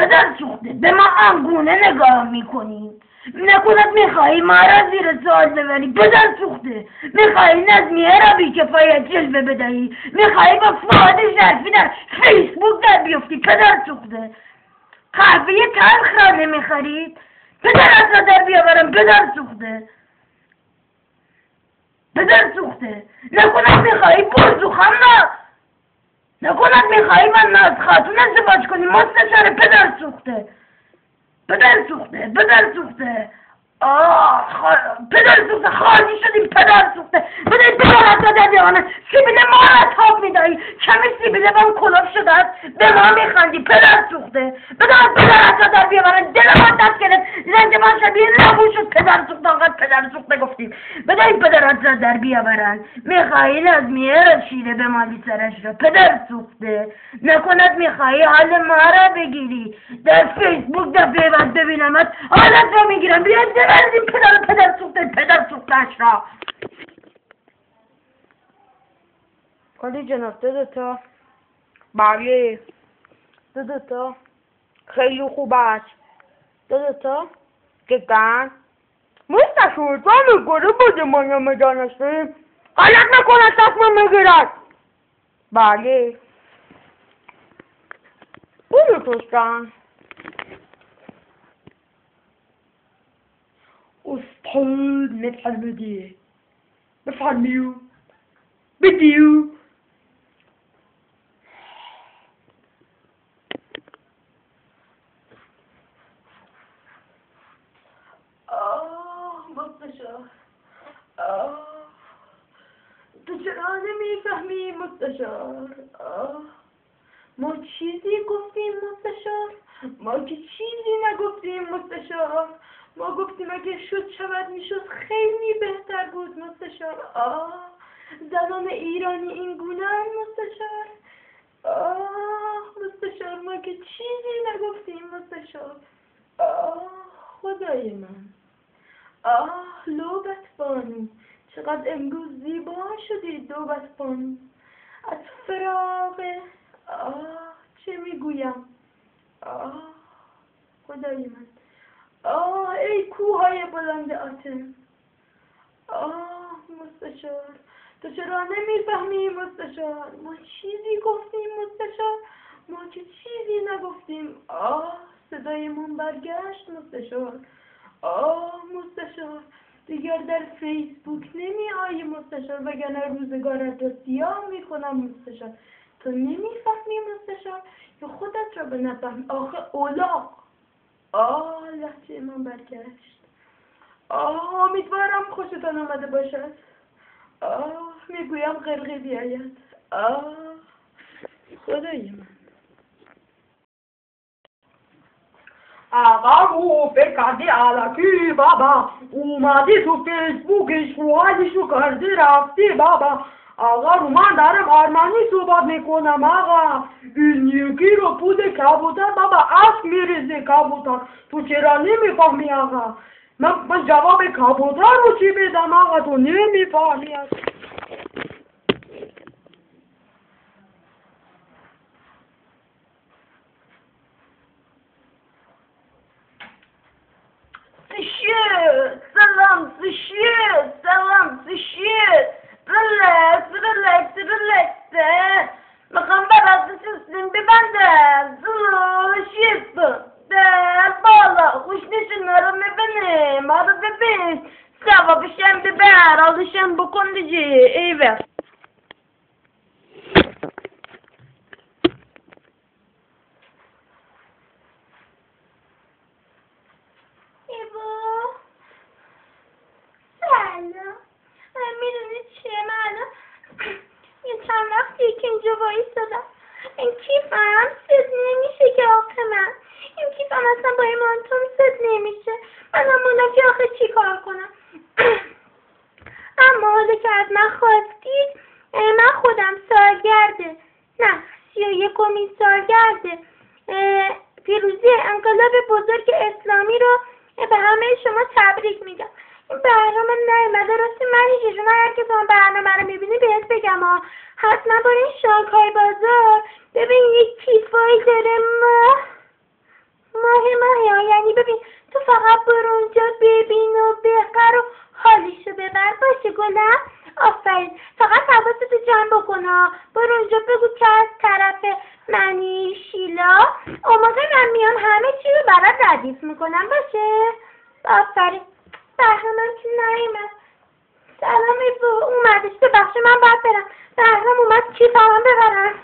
پدر سوخته به ما آنگونه نگاه میکنی؟ نکند میخواهی ما را زیر سوال ببری؟ پدر سوخته میخواهی نظمیه را بیکفایت جلوه بدهی؟ میخواهی با فؤاد شرفی در فیسبوک در بیفتی؟ پدر سوخته قهوه تلخ را نمیخرید؟ پدرت را در بیاورم پدر سوخته. پدر سوخته نکند میخواهی برزوخان را، نکند میخواهی من ناز خاتون ازدواج کنی؟ مستشار پدر سوخته. پدر سوخته پدر سوخته پدر سوخته خالی شدیم پدر سوخته. بدهید پدرت را در بیاورم. سیبیل ما را تاب میدهی، کمی سیبیل من کلوف شده است به ما میخندی پدر سوخته. بدهید پدرت را در بیاورم. دل ما دست گرفت، رنج ما شبیه نبو شد پدر سوخته. آنقدر پدر سوخته گفتیم. بدهید پدرت را در بیاورن. میخواهی نظمیه را شیره به مالی سرش را پدر سوخته. نکند میخواهی حال ما را بگیری؟ در فیسبوک دفعه بعد ببینمت حالت را میگیرم. بیاید ببرید پدر سوخته پدر سوخته‌اش را. عالی جناب تا بله تا خیلی خوب است تا جدا مستشار تا میگره بوده ما نمیدانستیم غلط نکنه تصمیم میگیرد. بله بوده توستن استاد نفهمیدی بفهمیو بدیو مستشار تو چرا نمیفهمی مستشار؟ ما چیزی گفتیم مستشار؟ ما که چیزی نگفتیم مستشار. ما گفتیم اگه شد شود میشد خیلی بهتر بود مستشار. زنان ایرانی این گونه مستشار. مستشار ما که چیزی نگفتیم مستشار. خدای من. لوبت بانو چقدر امروز زیبا شدی لوبت بانو. از فراق چه میگویم؟ خدای من. ای کوههای بلند آتن. مستشار تو چرا نمیفهمی مستشار؟ ما چیزی گفتیم مستشار؟ ما که چیزی نگفتیم. صدایمون برگشت مستشار. مستشار دیگر در فیسبوک نمی آیی مستشار، وگرنه روزگارت را سیاه میکنم مستشار. تو نمیفهمی مستشار یا خودت را به نفهمی؟ آخه اولاق. لحظه من برگشت. امیدوارم خوشتان آمده باشد. میگویم قرقی بیاید. خدای من. آقا رو فکردی علکی بابا، اومدی تو فیسبوکش فوادشو کردی رفتی بابا. آقا رو من دارم آرمانی صحبت میکنم آقا. این یکی رو پود کبوتر بابا اسب میریزه کبوتر. تو چرا نمیفهمی آقا؟ من جواب کبوتر رو چی بدم آقا؟ تو نمیفهمی آقا. سلام ریلکس میخوام برات سیستم ببندم. در بالا خوش نشونه رو میبینی ما رو ببین ثوابشم ببر حالشم بکن دیگه. ایوه میدونی چیه؟ من یه چند وقتی که اینجا وایستادم این کیفم ست نمیشه که آخه من این کیفم اصلا با این مانتوم ست نمیشه. منم موندم که آخه چی کار کنم. اما حالا که از من خواستید من خودم سالگرده 31مین سالگرد پیروزی انقلاب بزرگ اسلامی رو به همه شما تبریک میگم. این برنامه نیومده راستی من هیچ هر که اون برنامه رو میبینی بهت بگم حتما برو این شاکای بازار ببین یک کیفایی داره ماهی یعنی ببین تو فقط برو اونجا ببین و بخر و حالیشو ببر باشه گلم. آفرین فقط حواستو جمع بکن. برو اونجا بگو که از طرف منی شیلا آماده من میام همه چی رو برات ردیف میکنم باشه. آفرین بهرامم که نیومد. سلام اومدش ببخشید من باید برم. بهرام اومد کیفمو ببرم.